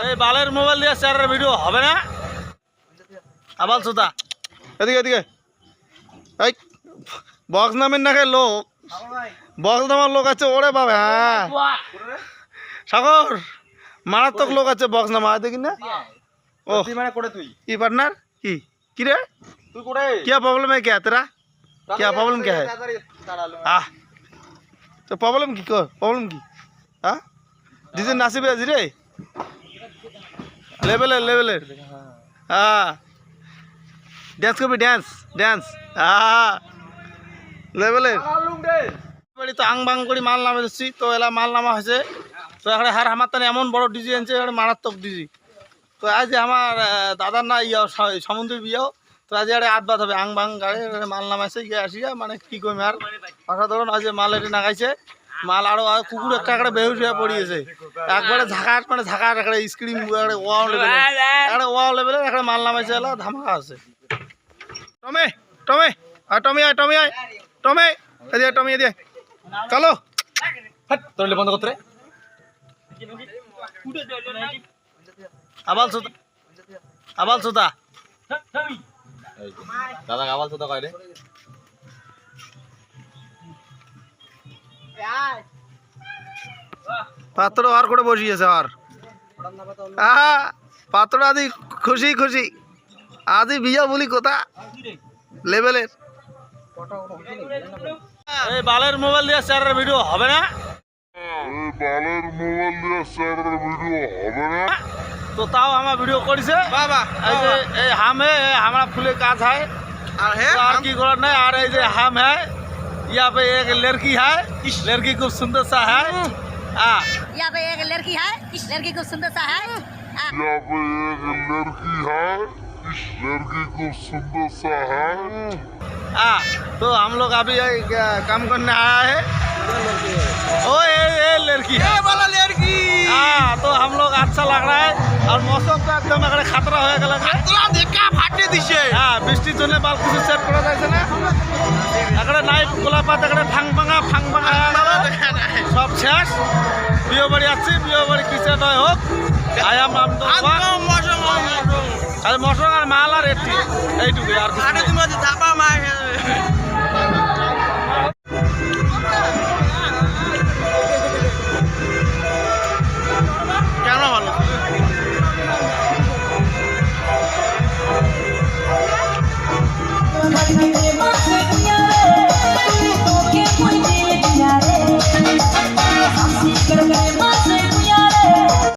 এই বালের মোবাইল দিয়ে স্যারের ভিডিও হবে না। আবাল সুতা এদিকে এদিকে এই বক্স নামের না খাই লোক, বক্স নামার লোক আছে। ওরে বাবা, হ্যাঁ সাগর মারাত্মক লোক আছে বক্স নামা দেখি না। ও তুই কি পার্টনার কি কি রে তুই কোড়ে क्या प्रॉब्लम है क्या तेरा क्या प्रॉब्लम क्या है तो प्रॉब्लम की प्रॉब्लम की हाँ जिसे नासिब है जी रे लेवल हाँ डांस को भी डांस हाँ लेवल বাড়ি তো আং বাং করে মাল নামে দিচ্ছি। তো এলা মাল নামা হয়েছে। তো এখানে হার আমার তানে এমন বড় ডিজি আনছে, মারাত্মক ডিজি। তো আজ আমার দাদার না ইয়া সমুদ্রের বিয়েও। তো আজ এটা আট বাদ হবে আং বাং গাড়ি মাল নামাইছে গিয়ে আসিয়া মানে কি কমি আর অসাধারণ। আজ মাল এটি নাগাইছে মাল আরো কুকুর একটা একটা বেহুশ হয়ে পড়িয়েছে একবারে ঝাঁকাট মানে ঝাঁকাট একটা স্ক্রিন ওয়াও লেভেলের একটা ওয়াও লেভেলের একটা মাল নামাইছে। এলা ধামাকা আছে। টমে টমে আর টমি আয় টমি আয় টমে এদিকে টমি এদিকে চলো তোর বন্ধ করতে আবাল সুতা আবাল সুতা দাদা আবাল সুতা কয় রে পাত্র আর করে বসিয়েছে আর পাত্র আদি খুশি খুশি আদি বিয়া বলি কোথা লেভেলের এই বালের মোবাইল দিয়ে স্যারের ভিডিও হবে না। तो ताओ हम वीडियो करिसे बाबा এই যে এই हम है हमारा फूले काज है और की गलत नहीं आ रही है। हम है यहाँ पे एक लड़की है, लड़की खूब सुंदर सा है। यहाँ पे एक लड़की है, लड़की खूब सुंदर सा है। यहाँ पे एक लड़की है, इस लड़की खूब सुंदर सा है। तो हम लोग अभी काम करने आया है। ओ ये लड़की है वाला लड़की। तो हम लोग अच्छा लग रहा है और मौसम का एकदम खतरा हो गया देखा फाटे दिशे। বৃষ্টি জন্য বাল কিছু সেট করা যাচ্ছে না। এখানে নাই গোলাপাত এখানে ফাং ভাঙা সব শেষ। বিয়ে বাড়ি আসছি, বিয়ে বাড়ি কিসে নয় হোক আয়াম নাম তো মশন আর মাল আর এইটুকু আর